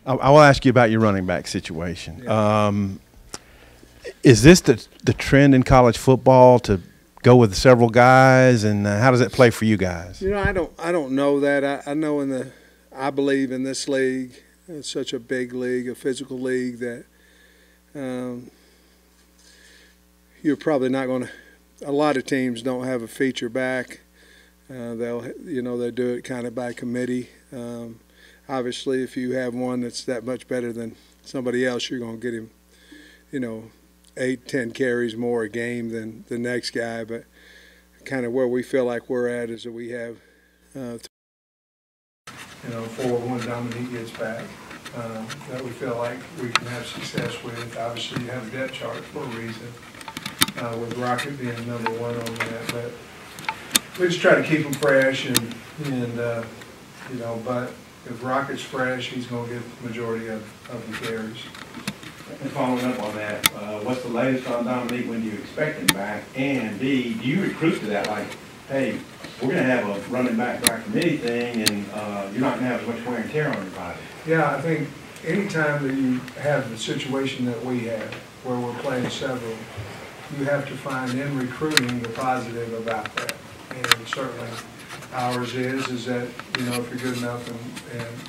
I will ask you about your running back situation. Yeah. Is this the trend in college football to go with several guys, and how does that play for you guys? You know, I don't know that. I know I believe in this league. It's such a big league, a physical league, that you're probably not going to. A lot of teams don't have a feature back. They'll do it kind of by committee. Obviously, if you have one that's that much better than somebody else, you're going to get him, 8-10 carries more a game than the next guy. But kind of where we feel like we're at is that we have, 4 when Dominique gets back, that we feel like we can have success with. Obviously, you have a depth chart for a reason, with Rocket being number 1 on that. But we just try to keep him fresh, but if Rocket's fresh, he's going to get the majority of the carries. And following up on that, what's the latest on Dominique? When do you expect him back? And B, do you recruit to that, like, hey, we're going to have a running back by committee thing, and you're not going to have as much wear and tear on your body? Yeah, I think anytime that you have the situation that we have, where we're playing several, you have to find in recruiting the positive about that. And certainly ours is that, if you're good enough and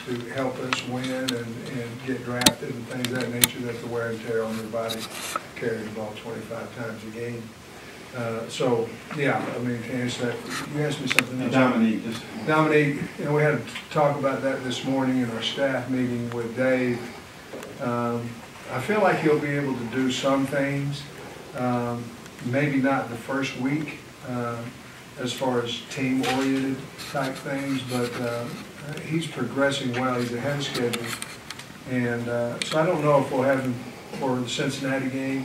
to help us win and get drafted and things of that nature, that the wear and tear on your body carrying the ball 25 times a game. To answer that, you asked me something else. Dominique, we had to talk about that this morning in our staff meeting with Dave. I feel like he'll be able to do some things, maybe not the first week, as far as team-oriented type things, but he's progressing well. He's ahead of schedule. And so I don't know if we'll have him for the Cincinnati game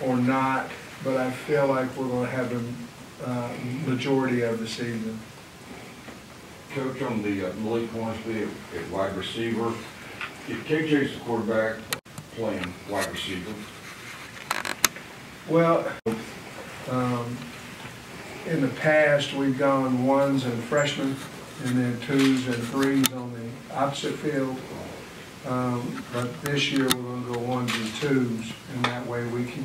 or not, but I feel like we're going to have him majority of the season. Coach, on the Malik Hornsby at wide receiver, if KJ's the quarterback playing wide receiver? Well, in the past, we've gone 1s and freshmen, and then 2s and 3s on the opposite field. But this year, we're going to go 1s and 2s, and that way we can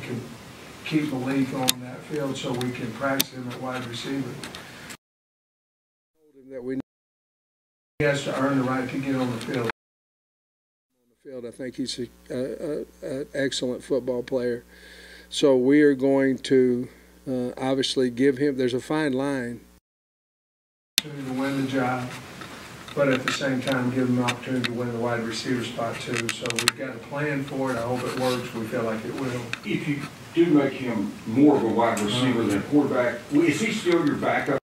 keep Malik on that field so we can practice him at wide receiver. That he has to earn the right to get on the field. I think he's an excellent football player. So we are going to obviously give him, there's a fine line to win the job, but at the same time give him an opportunity to win the wide receiver spot too. So we've got a plan for it. I hope it works. We feel like it will. If you do make him more of a wide receiver than a quarterback, is he still your backup?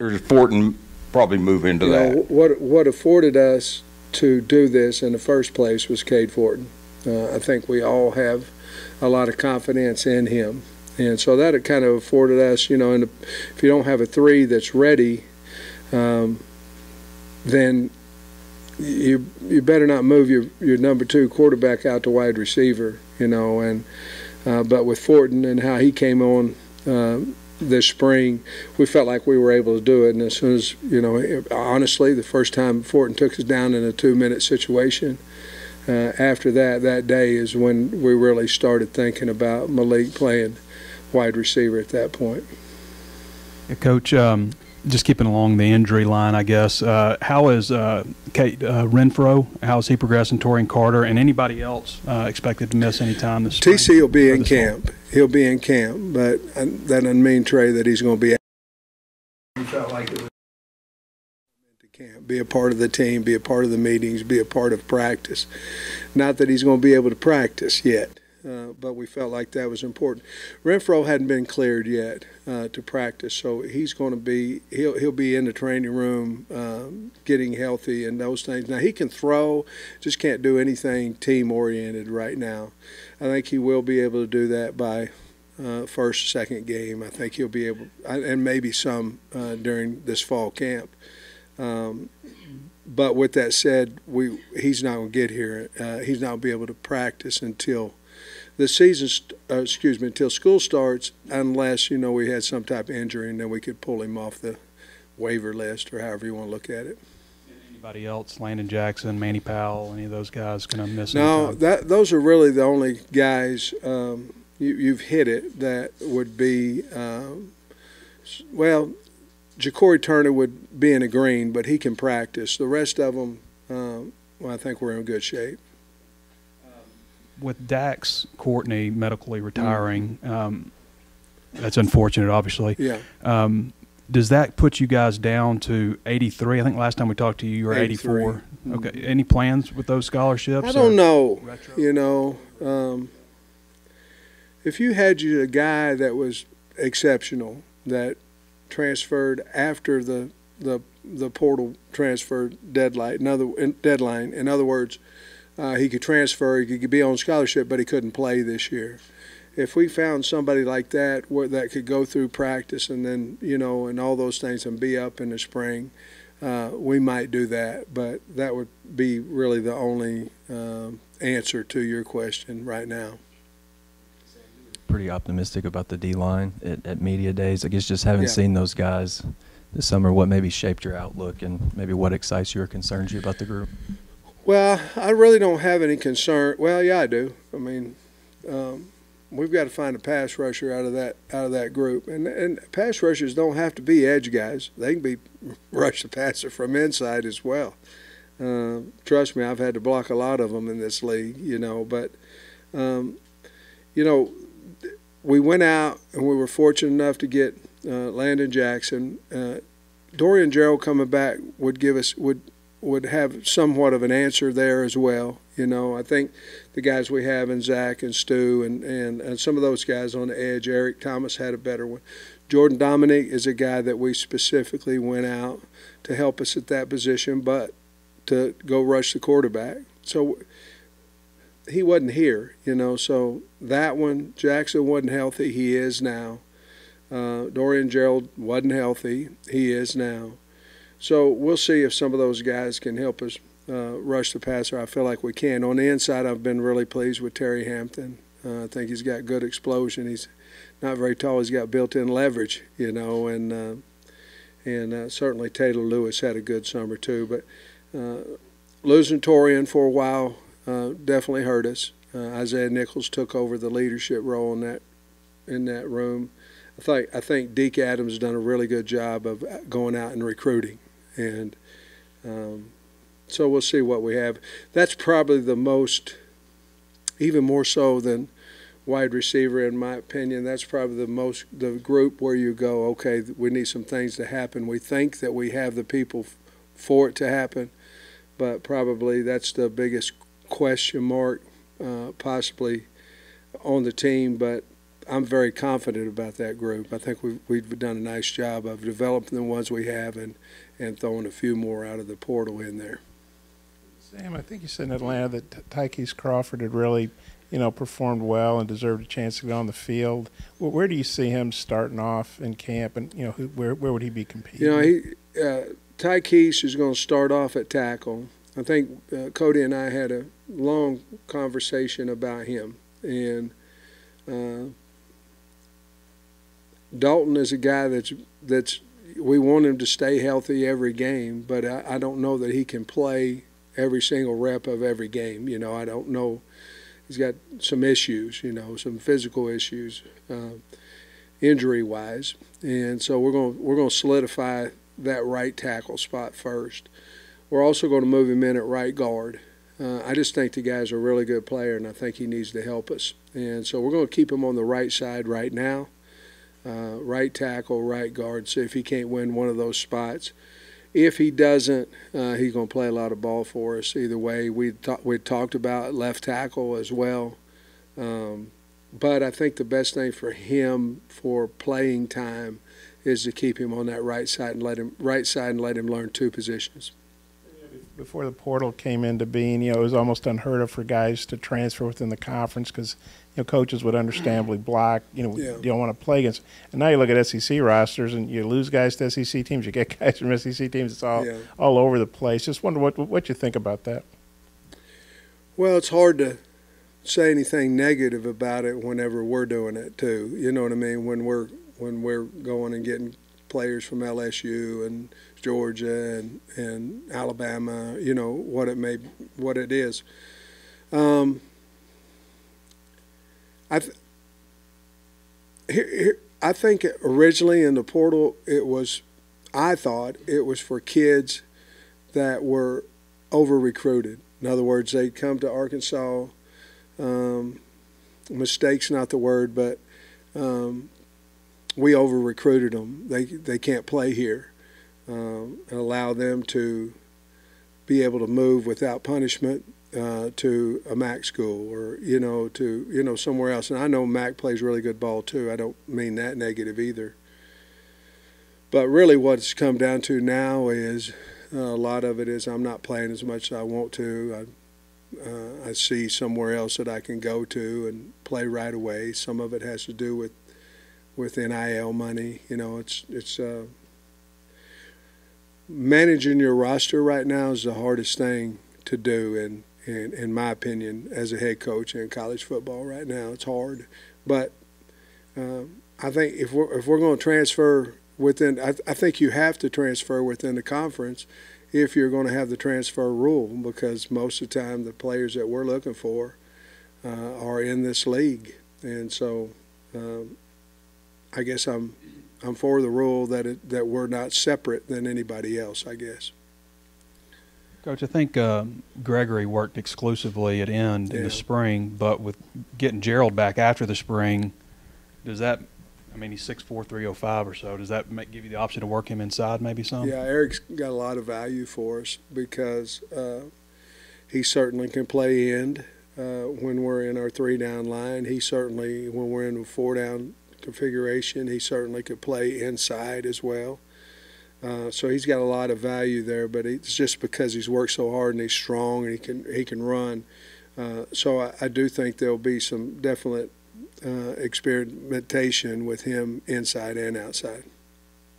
Or does Fortin probably move into that? What afforded us to do this in the first place was Cade Fortin. I think we all have a lot of confidence in him. And so that it kind of afforded us, and if you don't have a 3 that's ready, then you better not move your number 2 quarterback out to wide receiver, but with Fortin and how he came on this spring, we felt like we were able to do it. And as soon as, honestly, the first time Fortin took us down in a 2-minute situation, after that day is when we really started thinking about Malik playing wide receiver at that point. Yeah, Coach, just keeping along the injury line, I guess, how is Renfro, how is he progressing, Torian Carter, and anybody else expected to miss any time this spring? TC will be in camp. He'll be in camp, but that doesn't mean, Trey, that he's going to be out. We felt like it was to camp, be a part of the team, be a part of the meetings, be a part of practice. Not that he's going to be able to practice yet. But we felt like that was important. Renfro hadn't been cleared yet to practice, so he's going to be he'll be in the training room getting healthy and those things. Now he can throw, just can't do anything team oriented right now. I think he will be able to do that by first, second game. I think he'll be able, and maybe some during this fall camp. But with that said, he's not going to get here. He's not going to be able to practice until the season, until school starts, unless, we had some type of injury and then we could pull him off the waiver list or however you want to look at it. Anybody else? Landon Jackson, Manny Powell, any of those guys going to miss? No, anytime? those are really the only guys. You've hit it. That would be well, Ja'Cory Turner would be in a green, but he can practice. The rest of them, well, I think we're in good shape. With Dax Courtney medically retiring, that's unfortunate, obviously. Yeah. Does that put you guys down to 83? I think last time we talked to you, you were 84. Mm-hmm. Okay. Any plans with those scholarships? I don't know. Retro? You know, if you had a guy that was exceptional that transferred after the portal transfer deadline, in other words, he could transfer, he could be on scholarship, but he couldn't play this year. If we found somebody like that that could go through practice and then, you know, and all those things and be up in the spring, we might do that. But that would be really the only answer to your question right now. Pretty optimistic about the D-line at media days. I guess just having seen those guys this summer, what maybe shaped your outlook and maybe what excites you or concerns you about the group? Well, I really don't have any concern. Well, yeah, I do. I mean, we've got to find a pass rusher out of that group, and pass rushers don't have to be edge guys. They can be rush the passer from inside as well. Trust me, I've had to block a lot of them in this league, you know. But you know, we went out and we were fortunate enough to get Landon Jackson. Dorian Gerald coming back would give us would have somewhat of an answer there as well. You know, I think the guys we have in Zach and Stu and some of those guys on the edge, Eric Thomas had a better one. Jordan Dominique is a guy that we specifically went out to help us at that position, but to go rush the quarterback. So he wasn't here, you know, so that one, Jackson wasn't healthy. He is now. Dorian Gerald wasn't healthy. He is now. So we'll see if some of those guys can help us rush the passer. I feel like we can. On the inside, I've been really pleased with Terry Hampton. I think he's got good explosion. He's not very tall. He's got built-in leverage, you know, and certainly Taylor Lewis had a good summer too. But losing Torian for a while definitely hurt us. Isaiah Nichols took over the leadership role in that room. I think Deke Adams has done a really good job of going out and recruiting. And so we'll see what we have. That's probably the most, even more so than wide receiver in my opinion, that's probably the group where you go, okay, we need some things to happen. We think that we have the people for it to happen, but probably that's the biggest question mark possibly on the team. But I'm very confident about that group. I think we've done a nice job of developing the ones we have and throwing a few more out of the portal in there. Sam, I think you said in Atlanta that Tykees Crawford had really, you know, performed well and deserved a chance to get on the field. Well, where do you see him starting off in camp, and you know, where would he be competing? You know, Tykees is going to start off at tackle. I think Cody and I had a long conversation about him, and Dalton is a guy that's we want him to stay healthy every game, but I don't know that he can play every single rep of every game. You know, I don't know. He's got some issues, you know, some physical issues, injury-wise, and so we're going to solidify that right tackle spot first. We're also going to move him in at right guard. I just think the guy's a really good player, and I think he needs to help us. And so we're going to keep him on the right side right now. Right tackle, right guard, see if he can't win one of those spots. If he doesn't, he's going to play a lot of ball for us either way. We talked about left tackle as well. But I think the best thing for him for playing time is to keep him on that right side and let him learn two positions. Before the portal came into being, you know, it was almost unheard of for guys to transfer within the conference because, you know, coaches would understandably block, you know, you don't want to play against. And now you look at SEC rosters and you lose guys to SEC teams, you get guys from SEC teams. It's all over the place. Just wonder what you think about that. Well, it's hard to say anything negative about it whenever we're doing it too. You know what I mean? When we're going and getting players from LSU and Georgia and Alabama, what it is. I think originally in the portal I thought it was for kids that were over-recruited. In other words, they'd come to Arkansas, mistake's not the word, but we over-recruited them. They can't play here, and allow them to be able to move without punishment to a MAC school or, to somewhere else. And I know MAC plays really good ball too. I don't mean that negative either. But really what it's come down to now is a lot of it is I'm not playing as much as I want to. I see somewhere else that I can go to and play right away. Some of it has to do with NIL money. It's managing your roster right now is the hardest thing to do, in my opinion, as a head coach in college football right now. It's hard, but I think if we're going to transfer within, I think you have to transfer within the conference if you're going to have the transfer rule, because most of the time the players that we're looking for are in this league, and so I guess I'm for the rule that we're not separate than anybody else, I guess. Coach, I think Gregory worked exclusively at end in the spring, but with getting Gerald back after the spring, does that – I mean, he's 6'4", 305 or so. Does that give you the option to work him inside maybe some? Yeah, Eric's got a lot of value for us because he certainly can play end when we're in our 3-down line. He certainly, when we're in a 4-down configuration, he certainly could play inside as well. So he's got a lot of value there, but it's just because he's worked so hard and he's strong and he can run. So I do think there'll be some definite experimentation with him inside and outside.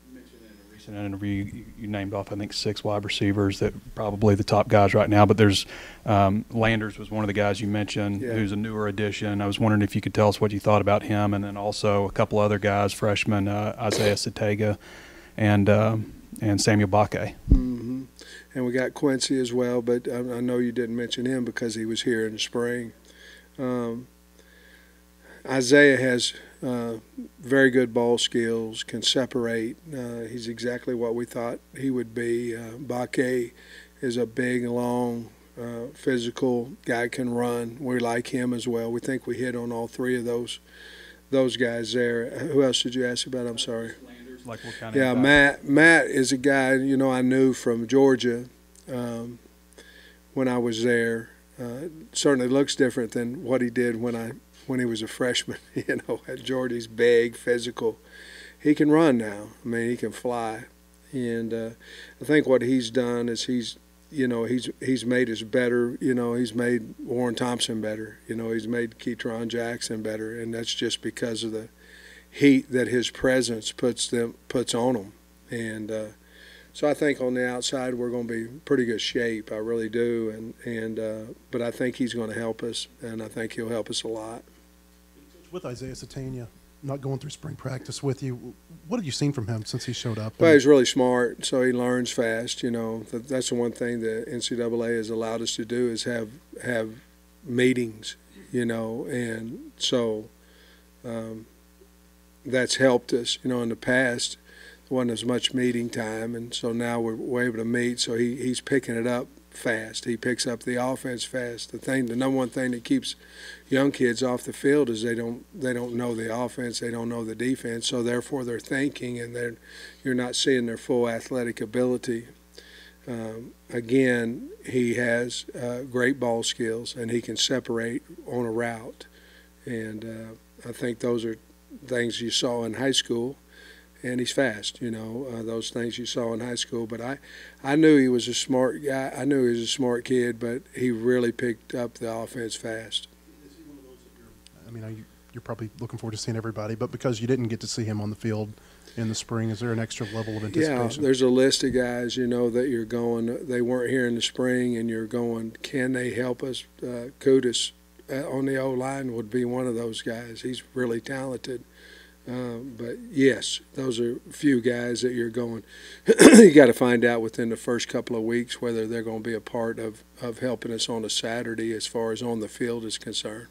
You mentioned in a recent interview you named off, I think, 6 wide receivers that probably the top guys right now, but there's Landers was one of the guys you mentioned who's a newer addition. I was wondering if you could tell us what you thought about him, and then also a couple other guys, freshmen, Isaiah Satega and Samuel Bakke. Mm-hmm. And we got Quincy as well, but I know you didn't mention him because he was here in the spring. Isaiah has very good ball skills, can separate. He's exactly what we thought he would be. Bakke is a big, long, physical guy, can run. We like him as well. We think we hit on all 3 of those guys there. Who else did you ask about? I'm sorry. Like what kind of Matt is a guy, I knew from Georgia when I was there. Certainly looks different than what he did when he was a freshman. At Georgia, he's big, physical. He can run now. I mean, he can fly. And I think what he's done is he's made us better. He's made Warren Thompson better. He's made Ketron Jackson better, and that's just because of the heat that his presence puts on them. And so I think on the outside we're going to be in pretty good shape. I really do. But I think he's going to help us, and I think he'll help us a lot. With Isaiah Satania not going through spring practice with you, what have you seen from him since he showed up? Well, he's really smart, so he learns fast. That's the one thing the NCAA has allowed us to do is have meetings. And so that's helped us. In the past, there wasn't as much meeting time, and so now we're able to meet. So he's picking it up fast. He picks up the offense fast. The number one thing that keeps young kids off the field is they don't know the offense, they don't know the defense, so therefore they're thinking, and you're not seeing their full athletic ability. Again, he has great ball skills, and he can separate on a route, and I think those are things you saw in high school. And he's fast, those things you saw in high school. But I knew he was a smart guy. I knew he was a smart kid, but he really picked up the offense fast. Is he one of those that you're probably looking forward to seeing everybody, but because you didn't get to see him on the field in the spring, is there an extra level of anticipation? Yeah, there's a list of guys, that you're going, they weren't here in the spring, and you're going, can they help us? Kudus on the O-line would be one of those guys. He's really talented. But yes, those are a few guys that you're going. You got to find out within the first couple of weeks whether they're going to be a part of helping us on a Saturday as far as on the field is concerned.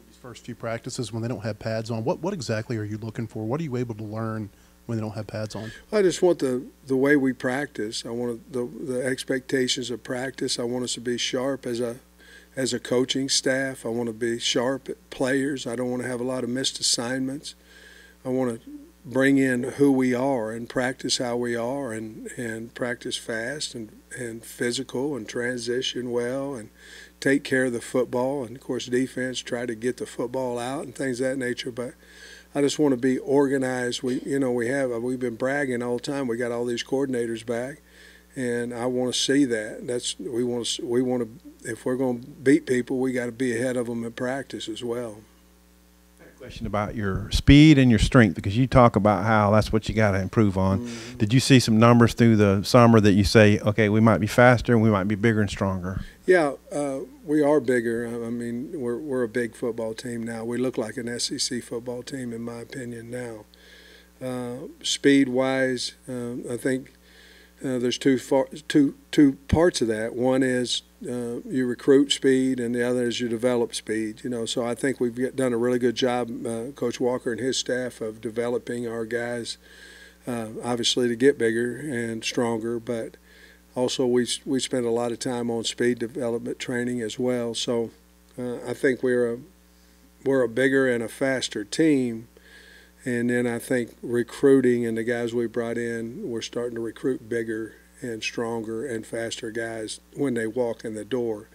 These first few practices when they don't have pads on, what exactly are you looking for? What are you able to learn when they don't have pads on? I just want the way we practice. I want the expectations of practice. I want us to be sharp as a coaching staff. I want to be sharp at players. I don't want to have a lot of missed assignments. I want to bring in who we are and practice how we are and practice fast and physical and transition well and take care of the football. And, of course, defense, try to get the football out and things of that nature. But I just want to be organized. We've been bragging all the time. We got all these coordinators back, and I want to see that. We want to. If we're going to beat people, we got to be ahead of them in practice as well. Question about your speed and your strength, because you talk about how that's what you got to improve on. Mm-hmm. Did you see some numbers through the summer that you say, okay, we might be faster and we might be bigger and stronger? Yeah, we are bigger. I mean, we're a big football team now. We look like an SEC football team, in my opinion, now. Speed-wise, I think there's two parts of that. One is you recruit speed, and the other is you develop speed. So I think we've done a really good job, Coach Walker and his staff, of developing our guys, obviously to get bigger and stronger, but also we spend a lot of time on speed development training as well. So I think we're a bigger and a faster team. And then I think recruiting and the guys we brought in, we're starting to recruit bigger and stronger and faster guys when they walk in the door.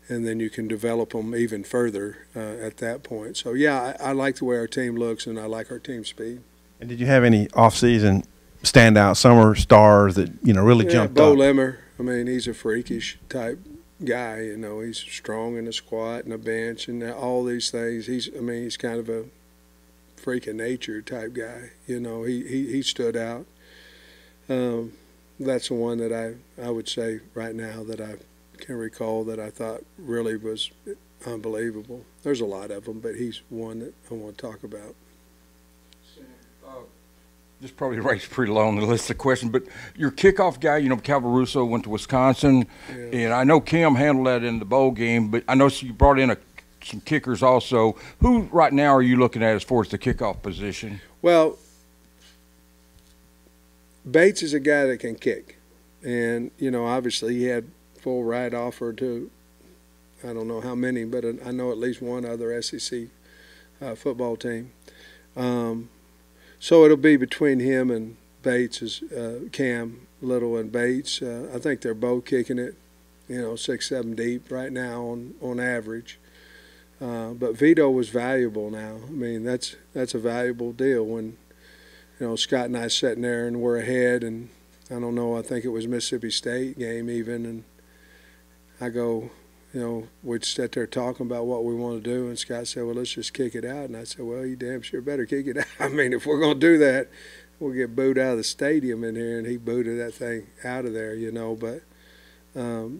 And then you can develop them even further at that point. So, yeah, I like the way our team looks, and I like our team speed. And did you have any off-season standout summer stars that, really jumped Bo up? Limmer, I mean, he's a freakish type guy. He's strong in the squat and the bench and all these things. He's kind of a freak of nature type guy. He stood out. That's the one that I would say right now that I can recall that I thought really was unbelievable. There's a lot of them, but he's one that I want to talk about. This probably rates pretty low on the list of questions, but your kickoff guy, Calvaruso went to Wisconsin, and I know Cam handled that in the bowl game, but I know you brought in some kickers also. Who right now are you looking at as far as the kickoff position? Well, Bates is a guy that can kick. And, obviously he had full right offer to, I don't know how many, but I know at least one other SEC football team. So it'll be between him and Bates, Cam Little and Bates. I think they're both kicking it, 6, 7 deep right now on average. But Vito was valuable now. I mean, that's a valuable deal when, Scott and I sitting there and we're ahead, and I don't know, I think it was Mississippi State game even, and I go, we'd sit there talking about what we want to do, and Scott said, well, let's just kick it out. And I said, well, you damn sure better kick it out. I mean, if we're going to do that, we'll get booed out of the stadium in here, and he booted that thing out of there, But a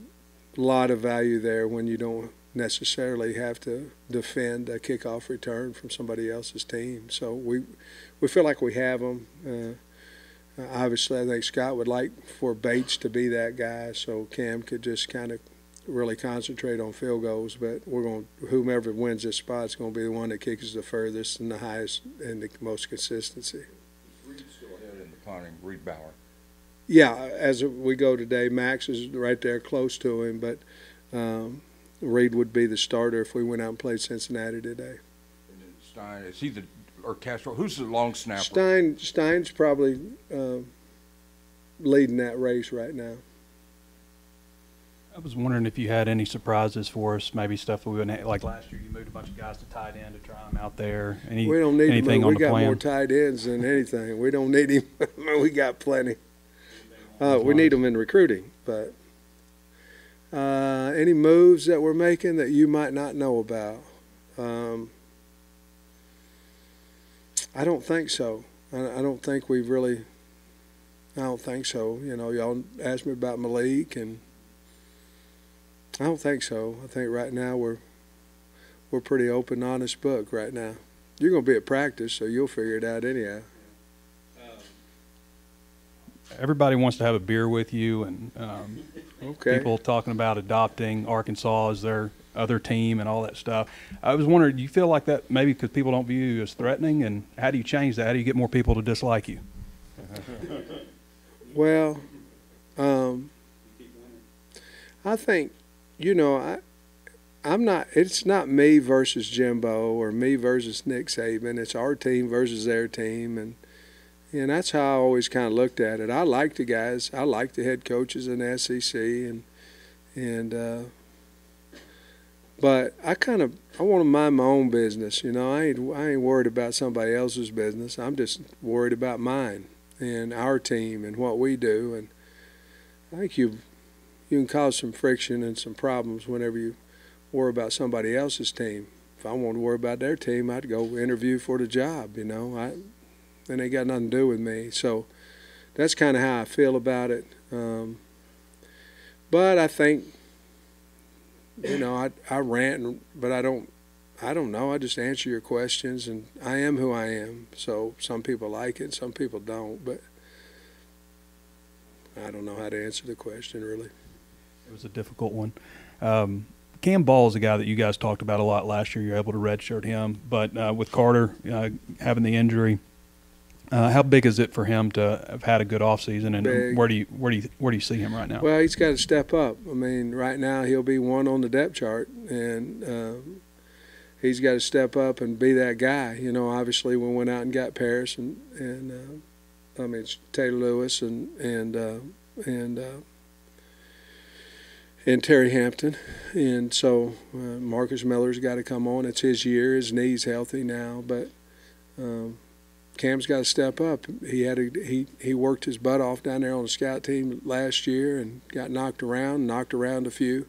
lot of value there when you don't necessarily have to defend a kickoff return from somebody else's team. So we feel like we have them. Obviously, I think Scott would like for Bates to be that guy so Cam could just kind of really concentrate on field goals. But whomever wins this spot is going to be the one that kicks the furthest and the highest and the most consistency. Reed's still ahead in the punting, Reed Bauer. Yeah, as we go today, Max is right there close to him, but Reed would be the starter if we went out and played Cincinnati today. And then Stein, is he or Castro? Who's the long snapper? Stein's probably leading that race right now. I was wondering if you had any surprises for us, maybe stuff that we wouldn't have, like last year you moved a bunch of guys to tight end to try them out there. We don't need anything to move. on We the got plan? more tight ends than anything. We don't need him. We got plenty. We need them in recruiting, but any moves that we're making that you might not know about? I don't think so. I don't think we've really. I don't think so. Y'all asked me about Malik, and I don't think so. I think right now we're pretty open, honest book right now. you're going to be at practice, so you'll figure it out anyhow. Everybody wants to have a beer with you, and Okay. people talking about adopting Arkansas as their other team and all that stuff. I was wondering, do you feel like that maybe because people don't view you as threatening, and how do you change that? How do you get more people to dislike you? Well, I think, I'm not. It's not me versus Jimbo or me versus Nick Saban. It's our team versus their team, and that's how I always kind of looked at it. I like the guys. I like the head coaches in the SEC, but I want to mind my own business. I ain't worried about somebody else's business. I'm just worried about mine and our team and what we do. And I think you can cause some friction and some problems whenever you worry about somebody else's team. If I wanted to worry about their team, I'd go interview for the job. And they got nothing to do with me. So that's kind of how I feel about it. But I think, I rant, but I don't know. I just answer your questions, and I am who I am. So some people like it, some people don't. But I don't know how to answer the question, really. It was a difficult one. Cam Ball is a guy that you guys talked about a lot last year. You were able to redshirt him. But with Carter having the injury, how big is it for him to have had a good offseason, and Big. where do you see him right now? Well, he's got to step up. I mean, right now he'll be one on the depth chart, and he's got to step up and be that guy. Obviously we went out and got Paris and it's Taylor Lewis and Terry Hampton, and so Marcus Miller's got to come on. It's his year. His knee's healthy now, but Cam's got to step up. He worked his butt off down there on the scout team last year and got knocked around a few.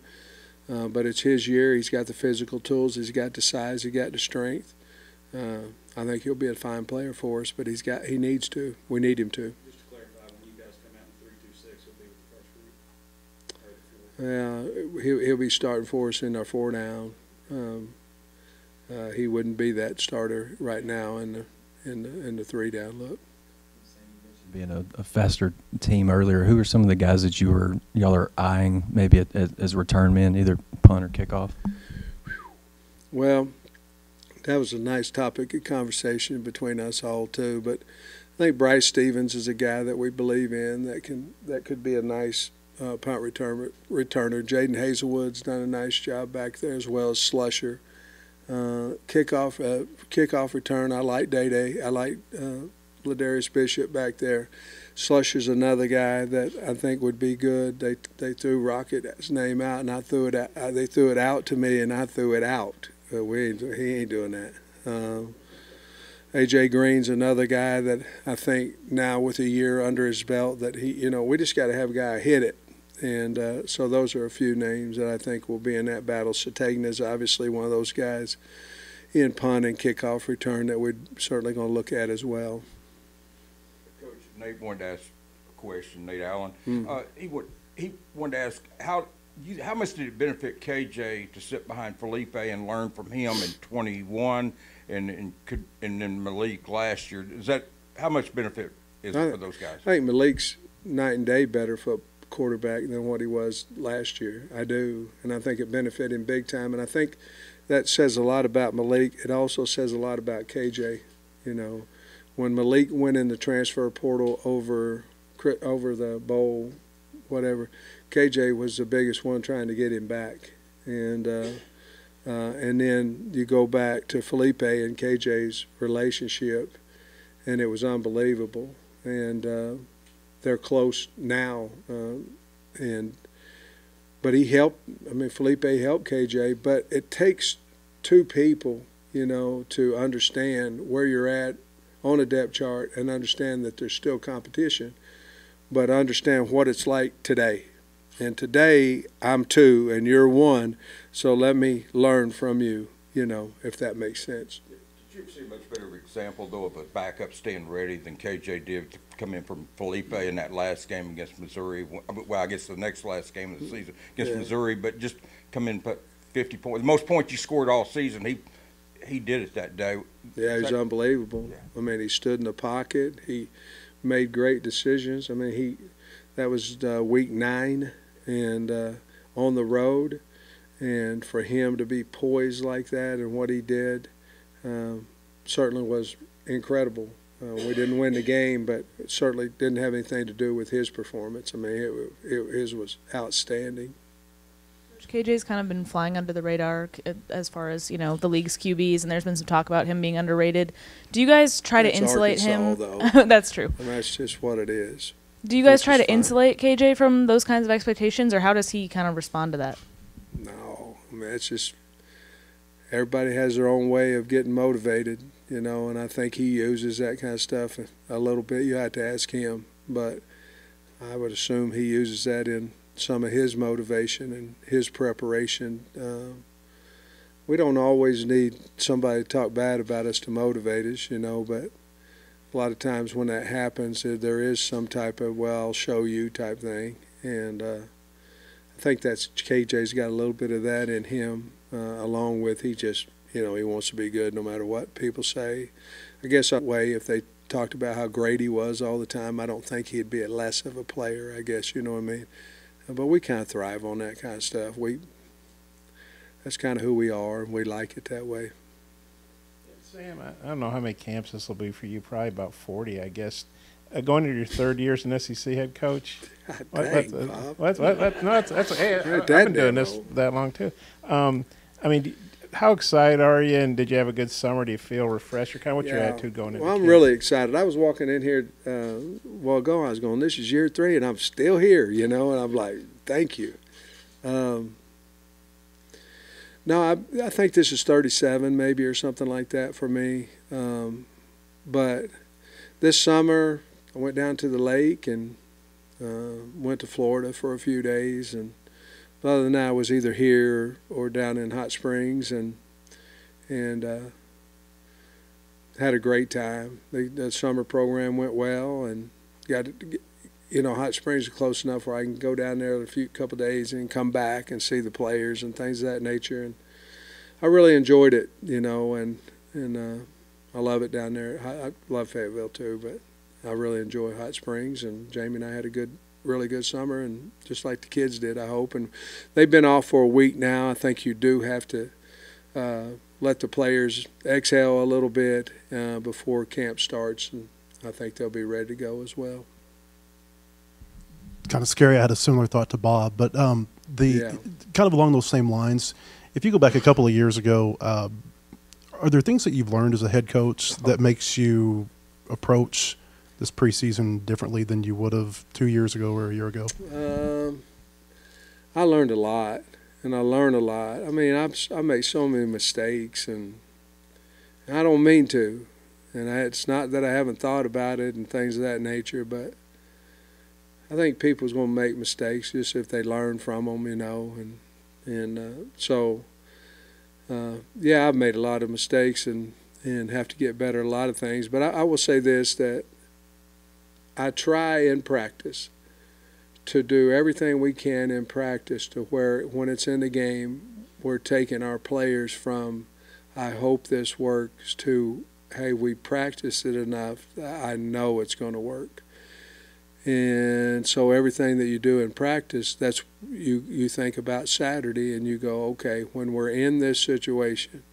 But it's his year. He's got the physical tools. He's got the size. He got the strength. I think he'll be a fine player for us. But he needs to. We need him to. Just to clarify, when you guys come out in 3-2-6, he'll be with the first group. He'll be starting for us in our 4 down. He wouldn't be that starter right now in the 3 down look. Being a faster team earlier, who are some of the guys that y'all are eyeing maybe as return men, either punt or kickoff? Well, that was a nice topic of conversation between us all too. But I think Bryce Stevens is a guy that we believe in that could be a nice punt returner. Jaden Hazelwood's done a nice job back there, as well as Slusher. Kickoff return, I like Day. I like Ladarius Bishop back there. Slusher's another guy that I think would be good. They threw Rocket's name out, and I threw it out. They threw it out to me, and I threw it out. He ain't doing that. A.J. Green's another guy that I think now with a year under his belt that we just got to have a guy hit it. And so those are a few names that I think will be in that battle. Satagna is obviously one of those guys in punt and kickoff return that we're certainly going to look at as well. Coach, Nate wanted to ask a question, Nate Allen. He wanted to ask how much did it benefit KJ to sit behind Felipe and learn from him in 21 and then Malik last year? How much benefit is it for those guys? I think Malik's night and day better for quarterback than what he was last year. I do, and I think it benefited him big time. And I think that says a lot about Malik. It also says a lot about KJ. When Malik went in the transfer portal over the bowl, whatever, KJ was the biggest one trying to get him back. And then you go back to Felipe and KJ's relationship, and it was unbelievable. And they're close now, but he helped. Felipe helped KJ, but it takes 2 people, to understand where you're at on a depth chart and understand that there's still competition, but understand what it's like today. And today I'm 2 and you're 1, so let me learn from you, if that makes sense. Did you see a much better example, though, of a backup staying ready than KJ did to come in from Felipe in that last game against Missouri? Well, I guess the next last game of the season against Missouri, but just come in and put 50 points. The most points you scored all season. he did it that day. Yeah, he's unbelievable. Yeah. I mean, he stood in the pocket. He made great decisions. I mean, that was week 9 and on the road. And for him to be poised like that and what he did certainly was incredible. We didn't win the game, but it certainly didn't have anything to do with his performance. I mean, his was outstanding. KJ's kind of been flying under the radar as far as, you know, the league's QBs, and there's been some talk about him being underrated. Do you guys try to insulate him? That's true. I mean, that's just what it is. Do you guys try to insulate KJ from those kinds of expectations, or how does he kind of respond to that? No, I mean, it's just everybody has their own way of getting motivated, you know, and I think he uses that kind of stuff a little bit. You have to ask him, but I would assume he uses that in some of his motivation and his preparation. We don't always need somebody to talk bad about us to motivate us, you know, but a lot of times when that happens, there is some type of, well, I'll show you type thing. And I think that's KJ's got a little bit of that in him, along with he just, you know, he wants to be good no matter what people say. I guess that way, if they talked about how great he was all the time, I don't think he'd be less of a player, I guess, you know what I mean? But we kind of thrive on that kind of stuff. That's kind of who we are, and we like it that way. Sam, I don't know how many camps this will be for you. Probably about 40, I guess. Going into your 3rd year as an SEC head coach. Dang, Bob. I've been doing this that long too. I mean, how excited are you? And did you have a good summer? Do you feel refreshed? Kind of what's your attitude going into? Well, I'm camp? really excited. I was walking in here a while ago. I was going, "This is year 3, and I'm still here," you know. And I'm like, "Thank you." No, I think this is 37 maybe or something like that for me. But this summer I went down to the lake and went to Florida for a few days. And other than that, I was either here or down in Hot Springs and had a great time. The summer program went well and got to, you know, Hot Springs is close enough where I can go down there a couple of days and come back and see the players and things of that nature. And I really enjoyed it, you know, and I love it down there. I love Fayetteville too, but I really enjoy Hot Springs. And Jamie and I had a really good summer, and just like the kids did, I hope. And they've been off for a week now. I think you do have to let the players exhale a little bit before camp starts, and I think they'll be ready to go as well. Kind of scary. I had a similar thought to Bob, but kind of along those same lines, if you go back a couple of years ago, are there things that you've learned as a head coach that makes you approach this preseason differently than you would have 2 years ago or a year ago? I learned a lot, and I learn a lot. I mean, I make so many mistakes, and I don't mean to. And it's not that I haven't thought about it and things of that nature, but I think people's going to make mistakes just if they learn from them, you know. So I've made a lot of mistakes and have to get better at a lot of things. But I will say this, that I try in practice to do everything we can in practice to where when it's in the game, we're taking our players from, I hope this works, to, hey, we practiced it enough, I know it's going to work. And so everything that you do in practice, that's you think about Saturday and you go, okay, when we're in this situation,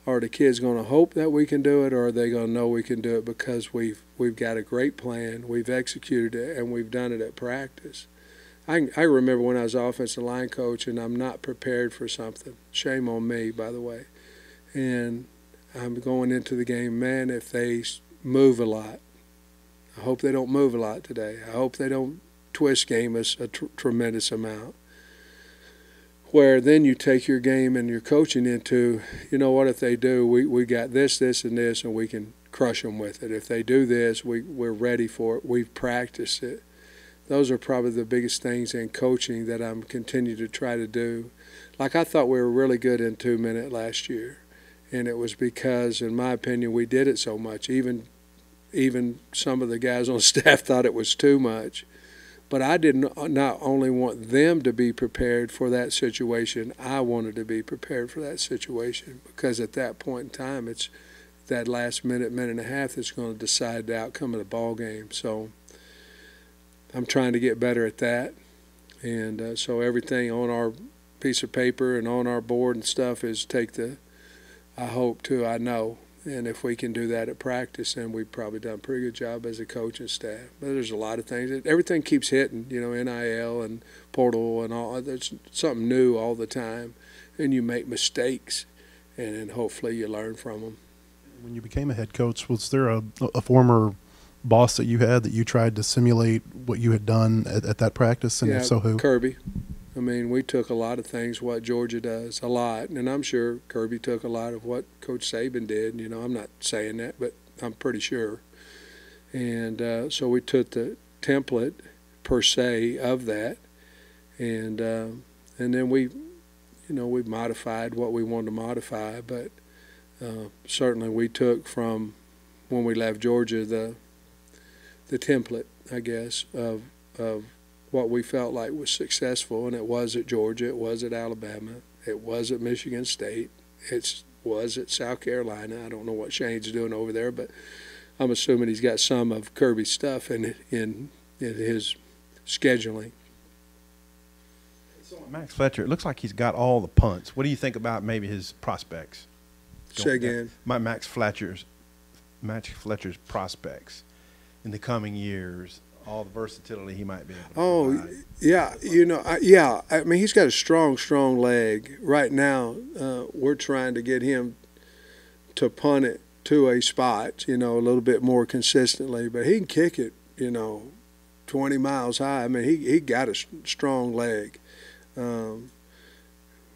are the kids going to hope that we can do it, or are they going to know we can do it because we've got a great plan, we've executed it, and we've done it at practice? I remember when I was offensive line coach and I'm not prepared for something. Shame on me, by the way. And I'm going into the game, man, if they move a lot, I hope they don't move a lot today. I hope they don't twist game us a tremendous amount. Where then you take your game and your coaching into, you know what, if they do, we got this, this, and this, and we can crush them with it. If they do this, we're ready for it. We've practiced it. Those are probably the biggest things in coaching that I'm continuing to try to do. Like, I thought we were really good in 2-minute last year, and it was because, in my opinion, we did it so much. Even some of the guys on staff thought it was too much. But I didn't not only want them to be prepared for that situation, I wanted to be prepared for that situation, because at that point in time, it's that last minute, minute and a half that's going to decide the outcome of the ball game. So I'm trying to get better at that. And so everything on our piece of paper and on our board and stuff is take the I hope to I know. And if we can do that at practice, then we've probably done a pretty good job as a coach and staff. But there's a lot of things. Everything keeps hitting, you know, NIL and portal and all. There's something new all the time. And you make mistakes, and then hopefully you learn from them. When you became a head coach, was there a former boss that you had that you tried to simulate what you had done at that practice? And yeah, if so, who? Kirby. I mean, we took a lot of things what Georgia does, a lot, and I'm sure Kirby took a lot of what Coach Saban did. You know, I'm not saying that, but I'm pretty sure. And so we took the template per se of that, and then we, you know, we modified what we wanted to modify. But certainly we took from when we left Georgia the template, I guess, of what we felt like was successful, and it was at Georgia, it was at Alabama, it was at Michigan State, it was at South Carolina. I don't know what Shane's doing over there, but I'm assuming he's got some of Kirby's stuff in his scheduling. So Max Fletcher, it looks like he's got all the punts. What do you think about maybe his prospects? Say again. Max Fletcher's prospects in the coming years. All the versatility he might be able to provide. Yeah, you know, I mean, he's got a strong leg. Right now, we're trying to get him to punt it to a spot, you know, a little bit more consistently. But he can kick it, you know, 20 miles high. I mean, he got a strong leg.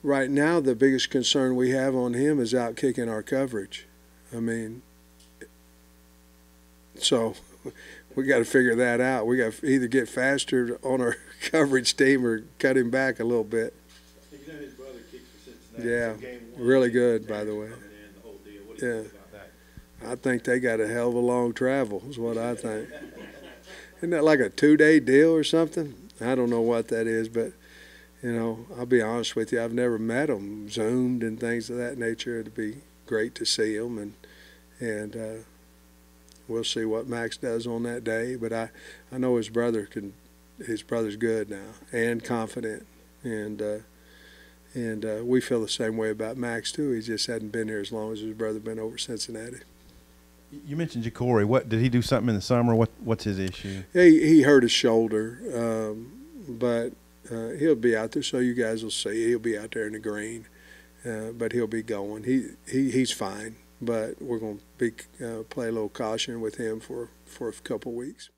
Right now, the biggest concern we have on him is out kicking our coverage. I mean, so we got to figure that out. We got to either get faster on our coverage team or cut him back a little bit. You know, his brother kicks for Cincinnati. Yeah, So game one, really good, by the way. The whole deal. What do you think about that? I think they got a hell of a long travel, is what I think. Isn't that like a 2-day deal or something? I don't know what that is, but, you know, I'll be honest with you, I've never met them, Zoomed and things of that nature. It'd be great to see them, and we'll see what Max does on that day. But I know his brother's good now and confident, and we feel the same way about Max too. He just hadn't been here as long as his brother been over Cincinnati. You mentioned Ja'Cory. What did he do something in the summer? What's his issue? He hurt his shoulder, but he'll be out there. So you guys will see. He'll be out there in the green, but he'll be going. He's fine. But we're going to play a little caution with him for a couple weeks.